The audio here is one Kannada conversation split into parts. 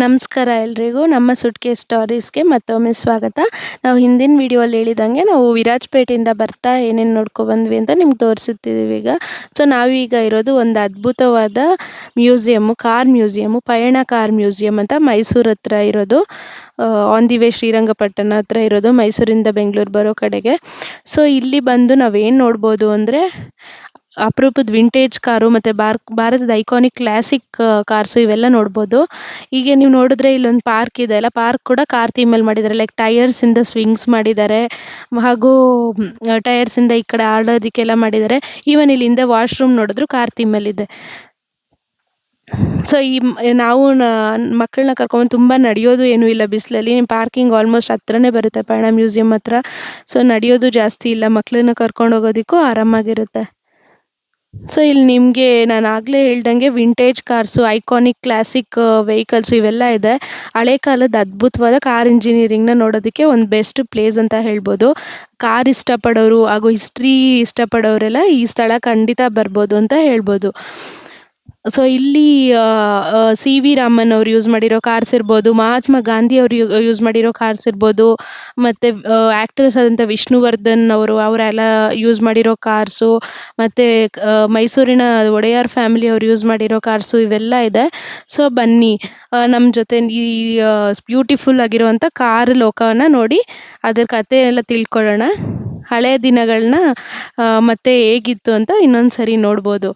ನಮಸ್ಕಾರ ಎಲ್ರಿಗೂ. ನಮ್ಮ ಸುಟ್ಕೇಸ್ ಸ್ಟೋರೀಸ್‌ಗೆ ಮತ್ತೊಮ್ಮೆ ಸ್ವಾಗತ. ನಾವು ಹಿಂದಿನ ವಿಡಿಯೋಲಿ ಹೇಳಿದಂಗೆ ನಾವು ವಿರಾಜಪೇಟೆಯಿಂದ ಬರ್ತಾ ಏನೇನು ನೋಡ್ಕೊಬಂದ್ವಿ ಅಂತ ನಿಮ್ಗೆ ತೋರಿಸುತ್ತಿದ್ದೀವಿ ಈಗ. ಸೊ ನಾವೀಗ ಇರೋದು ಒಂದು ಅದ್ಭುತವಾದ ಮ್ಯೂಸಿಯಮ್ಮು, ಕಾರ್ ಮ್ಯೂಸಿಯಮ್ಮು, ಪಯಣ ಕಾರ್ ಮ್ಯೂಸಿಯಮ್ ಅಂತ ಮೈಸೂರು ಹತ್ರ ಇರೋದು. ಆನ್ ದಿ ವೇ ಶ್ರೀರಂಗಪಟ್ಟಣ ಹತ್ರ ಇರೋದು, ಮೈಸೂರಿಂದ ಬೆಂಗಳೂರು ಬರೋ ಕಡೆಗೆ. ಸೊ ಇಲ್ಲಿ ಬಂದು ನಾವೇನು ನೋಡ್ಬೋದು ಅಂದರೆ ಅಪರೂಪದ ವಿಂಟೇಜ್ ಕಾರು ಮತ್ತು ಭಾರತದ ಐಕಾನಿಕ್ ಕ್ಲಾಸಿಕ್ ಕಾರ್ಸು ಇವೆಲ್ಲ ನೋಡ್ಬೋದು. ಈಗ ನೀವು ನೋಡಿದ್ರೆ ಇಲ್ಲೊಂದು ಪಾರ್ಕ್ ಇದೆ ಅಲ್ಲ, ಪಾರ್ಕ್ ಕೂಡ ಕಾರ್ ಥೀಮಲ್ಲಿ ಮಾಡಿದ್ದಾರೆ. ಲೈಕ್ ಟೈರ್ಸಿಂದ ಸ್ವಿಂಗ್ಸ್ ಮಾಡಿದ್ದಾರೆ, ಹಾಗೂ ಟೈರ್ಸಿಂದ ಈ ಕಡೆ ಆಡೋದಕ್ಕೆಲ್ಲ ಮಾಡಿದ್ದಾರೆ. ಈವನ್ ಇಲ್ಲಿ ಹಿಂದೆ ವಾಶ್ರೂಮ್ ನೋಡಿದ್ರು ಕಾರ್ ಥೀಮಲ್ಲಿದೆ. ಸೊ ನಾವು ಮಕ್ಕಳನ್ನ ಕರ್ಕೊಂಬಂದು ತುಂಬ ನಡೆಯೋದು ಏನೂ ಇಲ್ಲ ಬಿಸಿಲಲ್ಲಿ. ಪಾರ್ಕಿಂಗ್ ಆಲ್ಮೋಸ್ಟ್ ಹತ್ರನೇ ಬರುತ್ತೆ ಪಯಣ ಮ್ಯೂಸಿಯಂ ಹತ್ರ. ಸೊ ನಡೆಯೋದು ಜಾಸ್ತಿ ಇಲ್ಲ, ಮಕ್ಕಳನ್ನ ಕರ್ಕೊಂಡು ಹೋಗೋದಕ್ಕೂ ಆರಾಮಾಗಿರುತ್ತೆ. ಸೊ ಇಲ್ಲಿ ನಿಮಗೆ ನಾನು ಆಗಲೇ ಹೇಳ್ದಂಗೆ vintage cars, iconic classic vehicles ಇವೆಲ್ಲ ಇದೆ. ಹಳೆ ಕಾಲದ ಅದ್ಭುತವಾದ ಕಾರ್ ಇಂಜಿನಿಯರಿಂಗ್ನ ನೋಡೋದಕ್ಕೆ ಒಂದು ಬೆಸ್ಟ್ ಪ್ಲೇಸ್ ಅಂತ ಹೇಳ್ಬೋದು. ಕಾರ್ ಇಷ್ಟಪಡೋರು ಹಾಗೂ ಹಿಸ್ಟ್ರಿ ಇಷ್ಟಪಡೋರೆಲ್ಲ ಈ ಸ್ಥಳ ಖಂಡಿತ ಬರ್ಬೋದು ಅಂತ ಹೇಳ್ಬೋದು. ಸೊ ಇಲ್ಲಿ ಸಿ ವಿ ರಾಮನ್ ಅವ್ರು ಯೂಸ್ ಮಾಡಿರೋ ಕಾರ್ಸ್ ಇರ್ಬೋದು, ಮಹಾತ್ಮ ಗಾಂಧಿ ಅವರು ಯೂಸ್ ಮಾಡಿರೋ ಕಾರ್ಸ್ ಇರ್ಬೋದು, ಮತ್ತು ಆ್ಯಕ್ಟರ್ಸ್ ಆದಂಥ ವಿಷ್ಣುವರ್ಧನ್ ಅವರೆಲ್ಲ ಯೂಸ್ ಮಾಡಿರೋ ಕಾರ್ಸು, ಮತ್ತು ಮೈಸೂರಿನ ಒಡೆಯರ್ ಫ್ಯಾಮಿಲಿ ಅವ್ರು ಯೂಸ್ ಮಾಡಿರೋ ಕಾರ್ಸು ಇವೆಲ್ಲ ಇದೆ. ಸೊ ಬನ್ನಿ ನಮ್ಮ ಜೊತೆ ಈ ಬ್ಯೂಟಿಫುಲ್ ಆಗಿರುವಂಥ ಕಾರ್ ಲೋಕವನ್ನು ನೋಡಿ ಅದ್ರ ಕಥೆ ಎಲ್ಲ ತಿಳ್ಕೊಳ್ಳೋಣ. ಹಳೆಯ ದಿನಗಳನ್ನ ಮತ್ತೆ ಹೇಗಿತ್ತು ಅಂತ ಇನ್ನೊಂದು ಸರಿ ನೋಡ್ಬೋದು.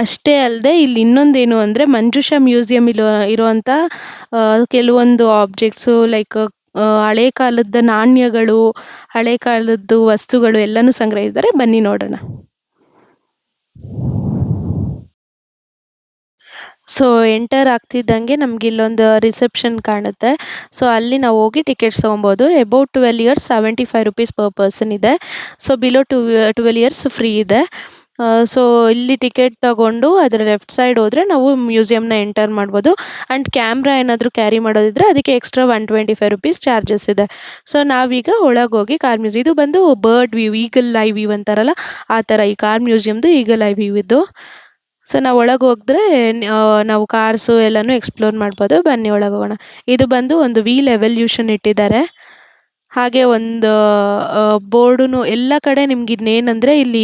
ಅಷ್ಟೇ ಅಲ್ಲದೆ ಇಲ್ಲಿ ಇನ್ನೊಂದೇನು ಅಂದರೆ ಮಂಜುಷಾ ಮ್ಯೂಸಿಯಂ ಇರುವಂಥ ಕೆಲವೊಂದು ಆಬ್ಜೆಕ್ಟ್ಸು, ಲೈಕ್ ಹಳೆ ಕಾಲದ ನಾಣ್ಯಗಳು, ಹಳೆ ಕಾಲದ್ದು ವಸ್ತುಗಳು ಎಲ್ಲನೂ ಸಂಗ್ರಹಿಸಿದ್ದಾರೆ. ಬನ್ನಿ ನೋಡೋಣ. ಸೊ ಎಂಟರ್ ಆಗ್ತಿದ್ದಂಗೆ ನಮ್ಗೆ ಇಲ್ಲೊಂದು ರಿಸೆಪ್ಷನ್ ಕಾಣುತ್ತೆ. ಸೊ ಅಲ್ಲಿ ನಾವು ಹೋಗಿ ಟಿಕೆಟ್ಸ್ ತೊಗೊಬೋದು. ಅಬೌಟ್ 12 ಇಯರ್ಸ್ ₹75 ಪರ್ ಪರ್ಸನ್ ಇದೆ. ಸೊ ಬಿಲೋ 12 ಇಯರ್ಸ್ ಫ್ರೀ ಇದೆ. ಸೊ ಇಲ್ಲಿ ಟಿಕೆಟ್ ತಗೊಂಡು ಅದರ ಲೆಫ್ಟ್ ಸೈಡ್ ಹೋದರೆ ನಾವು ಮ್ಯೂಸಿಯಮ್ನ ಎಂಟರ್ ಮಾಡ್ಬೋದು. ಆ್ಯಂಡ್ ಕ್ಯಾಮ್ರಾ ಏನಾದರೂ ಕ್ಯಾರಿ ಮಾಡೋದಿದ್ರೆ ಅದಕ್ಕೆ ಎಕ್ಸ್ಟ್ರಾ ₹125 ಚಾರ್ಜಸ್ ಇದೆ. ಸೊ ನಾವೀಗ ಒಳಗೋಗಿ ಕಾರ್ ಮ್ಯೂಸಿಯಂ, ಇದು ಬಂದು bird view, eagle eye view ಅಂತಾರಲ್ಲ ಆ ಥರ ಈ ಕಾರ್ ಮ್ಯೂಸಿಯಮ್ದು ಈಗಲ್ ಐ ವ್ಯೂ ಇದು. ಸೊ ನಾವು ಒಳಗೆ ಹೋದರೆ ನಾವು ಕಾರ್ಸು ಎಲ್ಲನೂ ಎಕ್ಸ್ಪ್ಲೋರ್ ಮಾಡ್ಬೋದು. ಬನ್ನಿ ಒಳಗೆ ಹೋಗೋಣ. ಇದು ಬಂದು ಒಂದು ವೀಲ್ ಎವಲ್ಯೂಷನ್ ಇಟ್ಟಿದ್ದಾರೆ. ಹಾಗೆ ಒಂದು ಬೋರ್ಡು ಎಲ್ಲ ಕಡೆ ನಿಮ್ಗೆ ಇನ್ನೇನಂದರೆ ಇಲ್ಲಿ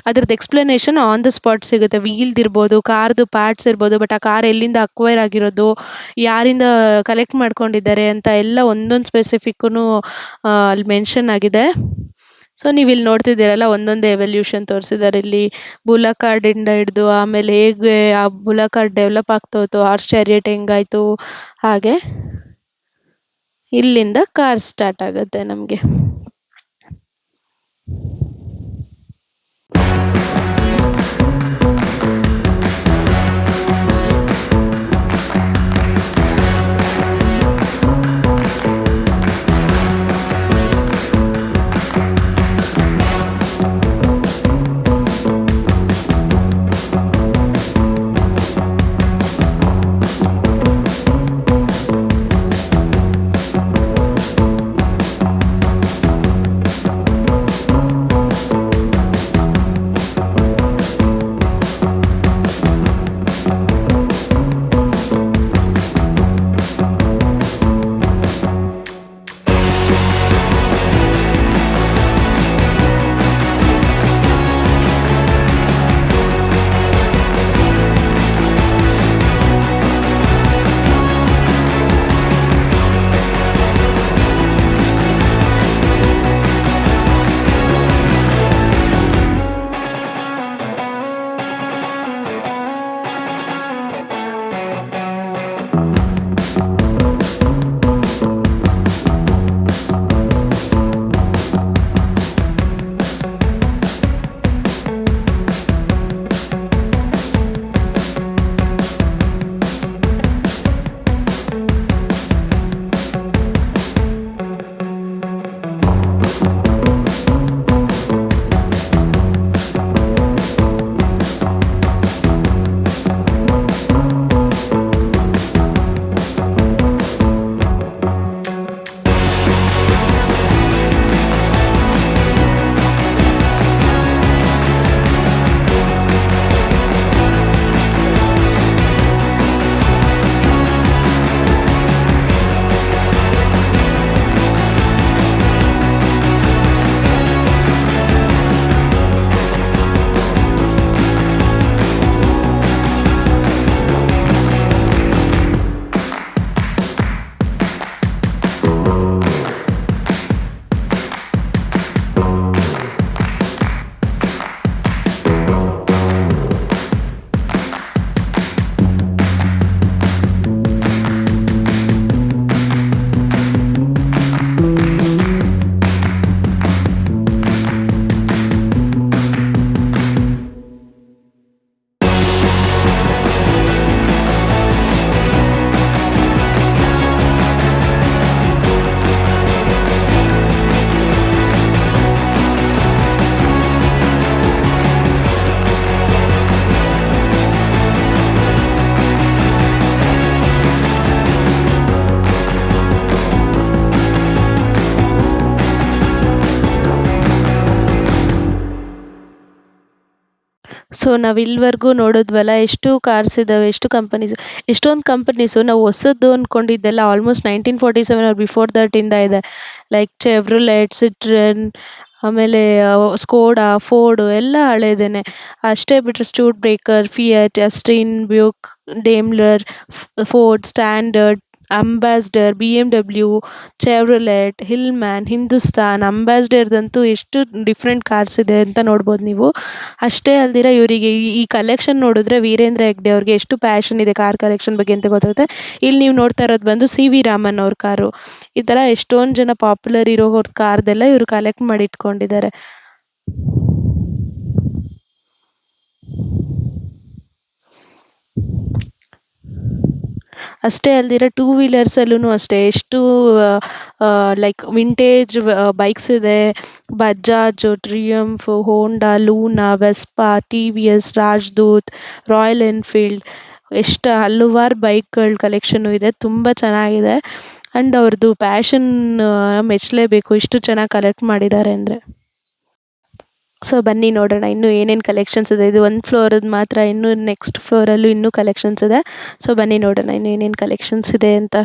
ಅದ್ರದ್ದು ಎಕ್ಸ್ಪ್ಲನೇಷನ್ ಆನ್ ದ ಸ್ಪಾಟ್ ಸಿಗುತ್ತೆ. ವೀಲ್ದಿರ್ಬೋದು, ಕಾರ್ದು ಪಾರ್ಟ್ಸ್ ಇರ್ಬೋದು, ಬಟ್ ಆ ಕಾರ್ ಎಲ್ಲಿಂದ ಅಕ್ವೈರ್ ಆಗಿರೋದು, ಯಾರಿಂದ ಕಲೆಕ್ಟ್ ಮಾಡ್ಕೊಂಡಿದ್ದಾರೆ ಅಂತ ಎಲ್ಲ ಒಂದೊಂದು ಸ್ಪೆಸಿಫಿಕ್ಕೂ ಅಲ್ಲಿ ಮೆನ್ಷನ್ ಆಗಿದೆ. ಸೊ ನೀವು ಇಲ್ಲಿ ನೋಡ್ತಿದ್ದೀರಲ್ಲ, ಒಂದೊಂದು ಎವಲ್ಯೂಷನ್ ತೋರಿಸಿದ್ದಾರೆ. ಇಲ್ಲಿ ಬುಲಕ್ ಕಾರ್ಡಿಂದ ಹಿಡಿದು ಆಮೇಲೆ ಹೇಗೆ ಆ ಬುಲಕ್ ಕಾರ್ಡ್ ಡೆವಲಪ್ ಆಗ್ತಾ ಹೋಯ್ತು, ಹಾರ್ಸ್ ಚಾರಿಯಟ್ ಹೆಂಗಾಯಿತು, ಹಾಗೆ ಇಲ್ಲಿಂದ ಕಾರ್ ಸ್ಟಾರ್ಟ್ ಆಗುತ್ತೆ ನಮಗೆ. ಸೊ ನಾವು ಇಲ್ಲಿವರೆಗೂ ನೋಡಿದ್ವಲ್ಲ ಎಷ್ಟು ಕಾರ್ಸ್ ಇದ್ದಾವೆ, ಎಷ್ಟು ಕಂಪನೀಸ್, ಎಷ್ಟೊಂದು ಕಂಪನೀಸು ನಾವು ಹೊಸದು ಅಂದ್ಕೊಂಡಿದ್ದೆಲ್ಲ ಆಲ್ಮೋಸ್ಟ್ 1947 ಆರ್ ಬಿಫೋರ್ ದಟ್ ಇಂದ ಇದೆ. ಲೈಕ್ ಚೆವ್ರೋಲೆಟ್, ಸಿಟ್ರನ್, ಆಮೇಲೆ ಸ್ಕೋಡಾ, ಫೋರ್ಡು ಎಲ್ಲ ಹಳೇದೇನೆ. ಅಷ್ಟೇ ಬಿಟ್ಟರೆ Studebaker, Fiat, Austin, Buick, Daimler, Ford, Standard, Ambassador, BMW, Chevrolet, Hillman, Hindustan, ಅಂಬಾಸ್ಡರ್‌ದಂತೂ ಎಷ್ಟು ಡಿಫ್ರೆಂಟ್ ಕಾರ್ಸ್ ಇದೆ ಅಂತ ನೋಡ್ಬೋದು ನೀವು. ಅಷ್ಟೇ ಅಲ್ದಿರ ಇವರಿಗೆ ಈ ಕಲೆಕ್ಷನ್ ನೋಡಿದ್ರೆ ವೀರೇಂದ್ರ ಹೆಗ್ಡೆ ಅವ್ರಿಗೆ ಎಷ್ಟು ಪ್ಯಾಷನ್ ಇದೆ ಕಾರ್ ಕಲೆಕ್ಷನ್ ಬಗ್ಗೆ ಅಂತ ಗೊತ್ತಾಗುತ್ತೆ. ಇಲ್ಲಿ ನೀವು ನೋಡ್ತಾ ಇರೋದು ಬಂದು ಸಿ.ವಿ. ರಾಮನ್ ಅವ್ರ ಕಾರು. ಈ ಥರ ಎಷ್ಟೊಂದು ಜನ ಪಾಪ್ಯುಲರ್ ಇರೋವ್ರ ಕಾರ್ದೆಲ್ಲ ಇವರು ಕಲೆಕ್ಟ್ ಮಾಡಿ ಇಟ್ಕೊಂಡಿದ್ದಾರೆ. ಅಷ್ಟೇ ಅಲ್ದಿರ ಟೂ ವೀಲರ್ಸಲ್ಲೂ ಅಷ್ಟೇ ಎಷ್ಟು ಲೈಕ್ ವಿಂಟೇಜ್ ಬೈಕ್ಸ್ ಇದೆ. Bajaj, Triumph, Honda, Luna, Vespa, TVS, Rajdoot, Royal Enfield, ಎಷ್ಟು ಹಲವಾರು ಬೈಕ್‌ಗಳ ಕಲೆಕ್ಷನ್ನು ಇದೆ. ತುಂಬ ಚೆನ್ನಾಗಿದೆ. ಆ್ಯಂಡ್ ಅವ್ರದ್ದು ಪ್ಯಾಷನ್ ಮೆಚ್ಚಲೇಬೇಕು, ಇಷ್ಟು ಚೆನ್ನಾಗಿ ಕಲೆಕ್ಟ್ ಮಾಡಿದ್ದಾರೆ ಅಂದರೆ. ಸೊ ಬನ್ನಿ ನೋಡೋಣ ಇನ್ನೂ ಏನೇನು ಕಲೆಕ್ಷನ್ಸ್ ಇದೆ. ಇದು ಒಂದು ಫ್ಲೋರದ್ದು ಮಾತ್ರ, ಇನ್ನೂ ನೆಕ್ಸ್ಟ್ ಫ್ಲೋರಲ್ಲೂ ಇನ್ನೂ ಕಲೆಕ್ಷನ್ಸ್ ಇದೆ. ಸೊ ಬನ್ನಿ ನೋಡೋಣ ಇನ್ನೂ ಏನೇನು ಕಲೆಕ್ಷನ್ಸ್ ಇದೆ ಅಂತ.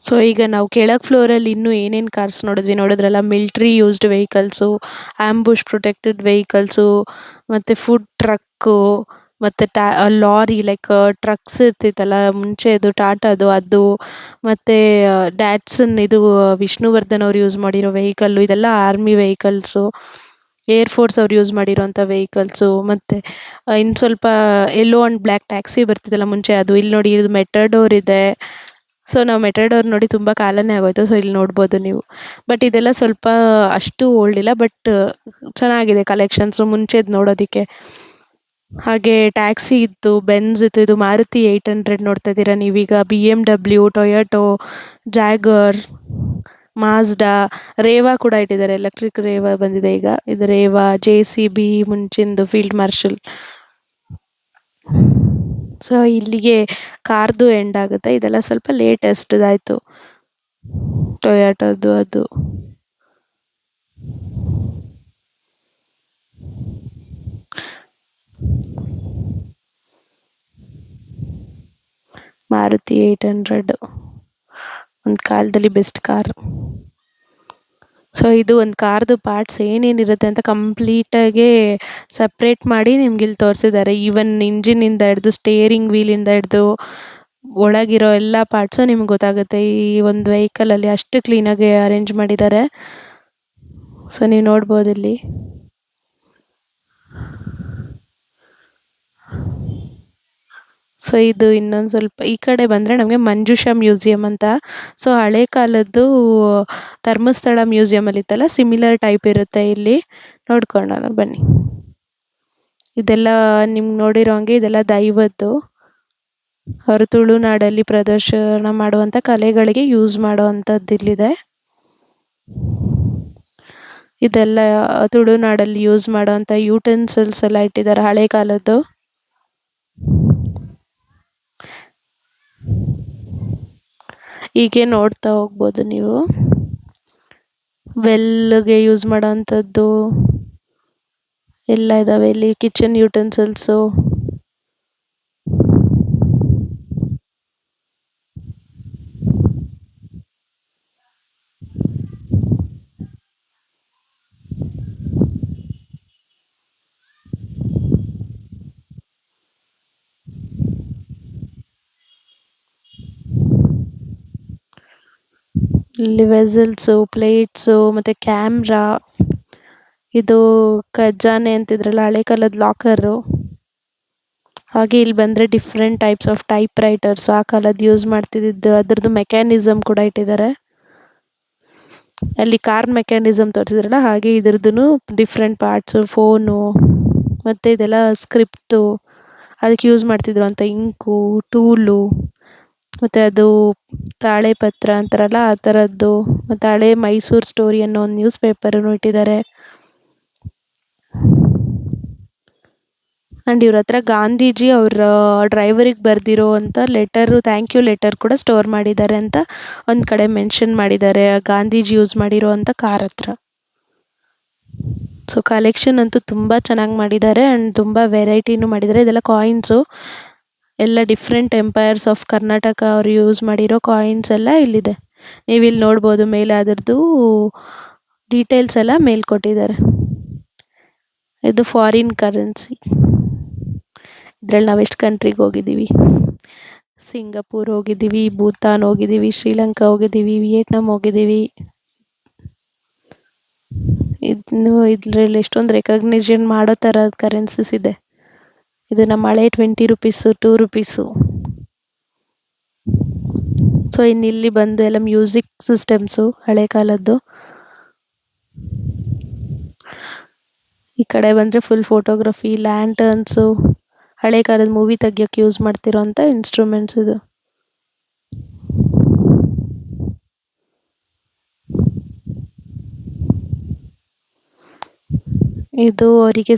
ಸೊ ಈಗ ನಾವು ಕೆಳಗೆ ಫ್ಲೋರಲ್ಲಿ ಇನ್ನೂ ಏನೇನು ಕಾರ್ಸ್ ನೋಡಿದ್ರಲ್ಲ, military used vehicles, ambush protected vehicles, ಮತ್ತು ಫುಡ್ ಟ್ರಕ್ಕು, ಮತ್ತು ಲಾರಿ ಲೈಕ್ ಟ್ರಕ್ಸ್ ಇರ್ತಿತ್ತಲ್ಲ ಮುಂಚೆದು ಟಾಟಾದು ಅದು, ಮತ್ತು ಡ್ಯಾಟ್ಸನ್ ಇದು ವಿಷ್ಣುವರ್ಧನ್ ಅವ್ರು ಯೂಸ್ ಮಾಡಿರೋ ವೆಹಿಕಲ್ಲು, ಇದೆಲ್ಲ ಆರ್ಮಿ ವೆಹಿಕಲ್ಸು, ಏರ್ ಫೋರ್ಸ್ ಅವ್ರು ಯೂಸ್ ಮಾಡಿರೋಂಥ ವೆಹಿಕಲ್ಸು, ಮತ್ತು ಇನ್ನು ಸ್ವಲ್ಪ ಯೆಲ್ಲೋ ಆ್ಯಂಡ್ ಬ್ಲ್ಯಾಕ್ ಟ್ಯಾಕ್ಸಿ ಬರ್ತಿದ್ದಲ್ಲ ಮುಂಚೆ ಅದು. ಇಲ್ಲಿ ನೋಡಿ ಇದು ಮೆಟಡೋರ್ ಇದೆ, ಸೊ ನಾವು ಮೆಟಡೋರ್ ನೋಡಿ ತುಂಬ ಕಾಲನೇ ಆಗೋಯ್ತು. ಸೊ ಇಲ್ಲಿ ನೋಡ್ಬೋದು ನೀವು. ಬಟ್ ಇದೆಲ್ಲ ಸ್ವಲ್ಪ ಅಷ್ಟು ಓಲ್ಡ್ ಇಲ್ಲ, ಬಟ್ ಚೆನ್ನಾಗಿದೆ ಕಲೆಕ್ಷನ್ಸು ಮುಂಚೆದು ನೋಡೋದಕ್ಕೆ. ಹಾಗೆ ಟ್ಯಾಕ್ಸಿ ಇತ್ತು, ಬೆನ್ಸ್ ಇತ್ತು, ಇದು ಮಾರುತಿ 800 ನೋಡ್ತಾ ಇದ್ದೀರಾ ನೀವೀಗ. BMW, Toyota, Jaguar, Mazda, Reva ಕೂಡ ಇಟ್ಟಿದ್ದಾರೆ. ಎಲೆಕ್ಟ್ರಿಕ್ ರೇವಾ ಬಂದಿದೆ ಈಗ. ಇದು ರೇವಾ, JCB, ಮುಂಚಿಂದು ಫೀಲ್ಡ್ ಮಾರ್ಷಲ್. ಸೊ ಇಲ್ಲಿಗೆ ಕಾರ್ದು ಎಂಡ್ ಆಗುತ್ತೆ. ಇದೆಲ್ಲ ಸ್ವಲ್ಪ ಲೇಟೆಸ್ಟ್‌ದಾಯ್ತು. ಟೊಯೋಟೋದು ಅದು. ಮಾರುತಿ 800 ಒಂದು ಕಾಲದಲ್ಲಿ ಬೆಸ್ಟ್ ಕಾರ್. ಸೊ ಇದು ಒಂದು ಕಾರ್ದು ಪಾರ್ಟ್ಸ್ ಏನೇನಿರುತ್ತೆ ಅಂತ ಕಂಪ್ಲೀಟಾಗಿ ಸಪ್ರೇಟ್ ಮಾಡಿ ನಿಮ್ಗಿಲ್ಲಿ ತೋರಿಸಿದ್ದಾರೆ. ಈವನ್ ಇಂಜಿನಿಂದ ಹಿಡ್ದು ಸ್ಟೇರಿಂಗ್ ವೀಲಿಂದ ಹಿಡ್ದು ಒಳಗಿರೋ ಎಲ್ಲ ಪಾರ್ಟ್ಸು ನಿಮ್ಗೆ ಗೊತ್ತಾಗುತ್ತೆ ಈ ಒಂದು ವೆಹಿಕಲಲ್ಲಿ. ಅಷ್ಟು ಕ್ಲೀನಾಗಿ ಅರೇಂಜ್ ಮಾಡಿದ್ದಾರೆ. ಸೊ ನೀವು ನೋಡ್ಬೋದು ಇಲ್ಲಿ. ಸೊ ಇದು ಇನ್ನೊಂದು ಸ್ವಲ್ಪ ಈ ಕಡೆ ಬಂದರೆ ನಮಗೆ ಮಂಜುಷಾ ಮ್ಯೂಸಿಯಂ ಅಂತ. ಸೊ ಹಳೆ ಕಾಲದ್ದು ಧರ್ಮಸ್ಥಳ ಮ್ಯೂಸಿಯಮಲ್ಲಿ ಇತ್ತಲ್ಲ, ಸಿಮಿಲರ್ ಟೈಪ್ ಇರುತ್ತೆ ಇಲ್ಲಿ. ನೋಡ್ಕೊಳ್ಳೋಣ ಬನ್ನಿ. ಇದೆಲ್ಲ ನಿಮ್ಗೆ ನೋಡಿರೋ ಹಂಗೆ ಇದೆಲ್ಲ ದೈವದ್ದು. ಅವರು ತುಳುನಾಡಲ್ಲಿ ಪ್ರದರ್ಶನ ಮಾಡುವಂಥ ಕಲೆಗಳಿಗೆ ಯೂಸ್ ಮಾಡುವಂಥದ್ದು ಇಲ್ಲಿದೆ. ಇದೆಲ್ಲ ತುಳುನಾಡಲ್ಲಿ ಯೂಸ್ ಮಾಡುವಂಥ ಯೂಟೆನ್ಸಿಲ್ಸ್ ಎಲ್ಲ ಇಟ್ಟಿದ್ದಾರೆ ಹಳೆ ಕಾಲದ್ದು. ಹೀಗೆ ನೋಡ್ತಾ ಹೋಗ್ಬೋದು ನೀವು. ವೆಲ್ಗೆ ಯೂಸ್ ಮಾಡೋವಂಥದ್ದು ಎಲ್ಲ ಇದ್ದಾವೆ ಇಲ್ಲಿ. ಕಿಚನ್ ಯೂಟೆನ್ಸಿಲ್ಸು, ಇಲ್ಲಿ ವೆಸಲ್ಸು, ಪ್ಲೇಟ್ಸು, ಮತ್ತು ಕ್ಯಾಮ್ರಾ, ಇದು ಖಜಾನೆ ಅಂತಿದ್ರಲ್ಲ ಹಳೆ ಕಾಲದ ಲಾಕರು. ಹಾಗೆ ಇಲ್ಲಿ ಬಂದರೆ different types of type writers ಆ ಕಾಲದ್ದು ಯೂಸ್ ಮಾಡ್ತಿದ್ದಿದ್ದು ಅದ್ರದ್ದು ಮೆಕ್ಯಾನಿಸಮ್ ಕೂಡ ಇಟ್ಟಿದ್ದಾರೆ. ಅಲ್ಲಿ ಕಾರ್ ಮೆಕ್ಯಾನಿಸಮ್ ತೋರಿಸಿದ್ರಲ್ಲ ಹಾಗೆ ಇದ್ರದ್ದು ಡಿಫ್ರೆಂಟ್ ಪಾರ್ಟ್ಸು, ಫೋನು, ಮತ್ತು ಇದೆಲ್ಲ ಸ್ಕ್ರಿಪ್ಟು, ಅದಕ್ಕೆ ಯೂಸ್ ಮಾಡ್ತಿದ್ರು ಅಂತ ಇಂಕು, ಟೂಲು, ಮತ್ತು ಅದು ತಾಳೆ ಪತ್ರ ಅಂತಾರಲ್ಲ ಆ ಥರದ್ದು, ಮತ್ತು ಹಳೆ ಮೈಸೂರು ಸ್ಟೋರಿ ಅನ್ನೋ ಒಂದು ನ್ಯೂಸ್ ಪೇಪರನ್ನು ಇಟ್ಟಿದ್ದಾರೆ. ಆ್ಯಂಡ್ ಇವ್ರ ಹತ್ರ ಗಾಂಧೀಜಿ ಅವರ ಡ್ರೈವರಿಗೆ ಬರೆದಿರೋ ಅಂಥ ಲೆಟರು, ಥ್ಯಾಂಕ್ ಯು ಲೆಟರ್ ಕೂಡ ಸ್ಟೋರ್ ಮಾಡಿದ್ದಾರೆ ಅಂತ ಒಂದು ಕಡೆ ಮೆನ್ಷನ್ ಮಾಡಿದ್ದಾರೆ ಗಾಂಧೀಜಿ ಯೂಸ್ ಮಾಡಿರೋ ಅಂಥ ಕಾರ್ ಹತ್ರ. ಸೊ ಕಲೆಕ್ಷನ್ ಅಂತೂ ತುಂಬ ಚೆನ್ನಾಗಿ ಮಾಡಿದ್ದಾರೆ ಆ್ಯಂಡ್ ತುಂಬ ವೆರೈಟಿನೂ ಮಾಡಿದ್ದಾರೆ. ಇದೆಲ್ಲ ಕಾಯಿನ್ಸು, ಎಲ್ಲ ಡಿಫ್ರೆಂಟ್ ಎಂಪೈರ್ಸ್ ಆಫ್ ಕರ್ನಾಟಕ ಅವರು ಯೂಸ್ ಮಾಡಿರೋ ಕಾಯಿನ್ಸ್ ಎಲ್ಲ ಇಲ್ಲಿದೆ. ನೀವಿಲ್ಲಿ ನೋಡ್ಬೋದು ಮೇಲೆ ಅದರದ್ದು ಡೀಟೇಲ್ಸ್ ಎಲ್ಲ ಮೇಲೆ ಕೊಟ್ಟಿದ್ದಾರೆ. ಇದು ಫಾರಿನ್ ಕರೆನ್ಸಿ. ಇದರಲ್ಲಿ ನಾವು ಎಷ್ಟು ಕಂಟ್ರಿಗೆ ಹೋಗಿದ್ದೀವಿ. ಸಿಂಗಪೂರ್ ಹೋಗಿದ್ದೀವಿ, ಭೂತಾನ್ ಹೋಗಿದ್ದೀವಿ, ಶ್ರೀಲಂಕಾ ಹೋಗಿದ್ದೀವಿ, ವಿಯೆಟ್ನಾಂ ಹೋಗಿದ್ದೀವಿ. ಇನ್ನು ಇದರಲ್ಲಿ ಎಷ್ಟೊಂದು ರೆಕಗ್ನಿಷನ್ ಮಾಡೋ ಥರ ಕರೆನ್ಸೀಸ್ ಇದೆ. ಇದು ನಮ್ಮ ಹಳೆ 20 ರುಪೀಸು, 2 ರುಪೀಸು. ಸೊ ಇನ್ನಿಲ್ಲಿ ಬಂದು ಎಲ್ಲ ಮ್ಯೂಸಿಕ್ ಸಿಸ್ಟಮ್ಸು ಹಳೆ ಕಾಲದ್ದು. ಈ ಕಡೆ ಬಂದರೆ ಫುಲ್ ಫೋಟೋಗ್ರಫಿ, ಲ್ಯಾಂಟರ್ನ್ಸು, ಹಳೆ ಕಾಲದ ಮೂವಿ ತೆಗಿಯೋಕ್ಕೆ ಯೂಸ್ ಮಾಡ್ತಿರೋಂಥ ಇನ್ಸ್ಟ್ರೂಮೆಂಟ್ಸ್ ಇದು. ಇದು ಅವರಿಗೆ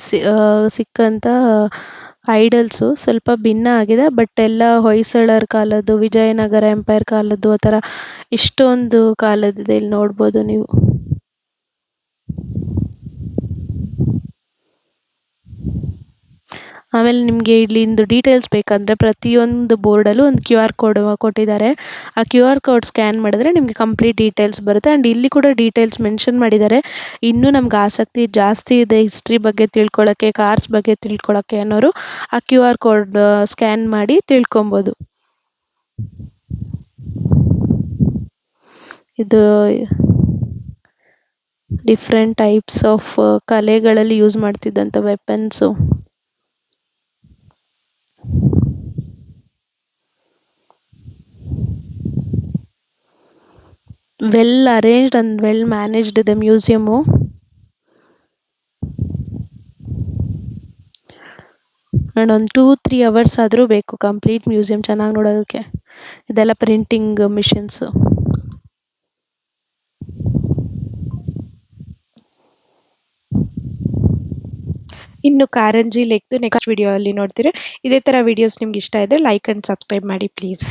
ಸಿಕ್ಕಂಥ ಐಡಲ್ಸು ಸ್ವಲ್ಪ ಭಿನ್ನ ಆಗಿದೆ. ಬಟ್ ಎಲ್ಲ ಹೊಯ್ಸಳರ ಕಾಲದ್ದು, ವಿಜಯನಗರ ಎಂಪೈರ್ ಕಾಲದ್ದು, ಆ ಥರ ಇಷ್ಟೊಂದು ಕಾಲದಿದೆ. ಇಲ್ಲಿ ನೋಡ್ಬೋದು ನೀವು. ಆಮೇಲೆ ನಿಮಗೆ ಇಲ್ಲಿಂದು ಡೀಟೇಲ್ಸ್ ಬೇಕಂದರೆ ಪ್ರತಿಯೊಂದು ಬೋರ್ಡಲ್ಲೂ ಒಂದು QR ಕೋಡ್ ಕೊಟ್ಟಿದ್ದಾರೆ. ಆ QR ಕೋಡ್ ಸ್ಕ್ಯಾನ್ ಮಾಡಿದ್ರೆ ನಿಮಗೆ ಕಂಪ್ಲೀಟ್ ಡೀಟೇಲ್ಸ್ ಬರುತ್ತೆ. ಆ್ಯಂಡ್ ಇಲ್ಲಿ ಕೂಡ ಡೀಟೇಲ್ಸ್ ಮೆನ್ಷನ್ ಮಾಡಿದ್ದಾರೆ. ಇನ್ನೂ ನಮ್ಗೆ ಆಸಕ್ತಿ ಜಾಸ್ತಿ ಇದೆ ಹಿಸ್ಟ್ರಿ ಬಗ್ಗೆ ತಿಳ್ಕೊಳ್ಳೋಕ್ಕೆ, ಕಾರ್ಸ್ ಬಗ್ಗೆ ತಿಳ್ಕೊಳ್ಳೋಕ್ಕೆ ಅನ್ನೋರು ಆ QR ಕೋಡ್ ಸ್ಕ್ಯಾನ್ ಮಾಡಿ ತಿಳ್ಕೊಬೋದು. ಇದು ಡಿಫ್ರೆಂಟ್ ಟೈಪ್ಸ್ ಆಫ್ ಕಲೆಗಳಲ್ಲಿ ಯೂಸ್ ಮಾಡ್ತಿದ್ದಂಥ weapons. Well arranged and well managed ಇದೆ ಮ್ಯೂಸಿಯಮ್ಮು. ಆ್ಯಂಡ್ ಒಂದು 2-3 ಅವರ್ಸ್ ಆದರೂ ಬೇಕು ಕಂಪ್ಲೀಟ್ ಮ್ಯೂಸಿಯಂ ಚೆನ್ನಾಗಿ ನೋಡೋದಕ್ಕೆ. ಇದೆಲ್ಲ ಪ್ರಿಂಟಿಂಗ್ ಮಿಷಿನ್ಸು. ಇನ್ನು ಕಾರಂಜಿ ಲೇಕ್ದು ನೆಕ್ಸ್ಟ್ ವಿಡಿಯೋ ಅಲ್ಲಿ ನೋಡ್ತೀರಾ. ಇದೇ ಥರ ವಿಡಿಯೋಸ್ ನಿಮ್ಗೆ ಇಷ್ಟ ಇದ್ದರೆ ಲೈಕ್ ಆ್ಯಂಡ್ ಸಬ್ಸ್ಕ್ರೈಬ್ ಮಾಡಿ ಪ್ಲೀಸ್.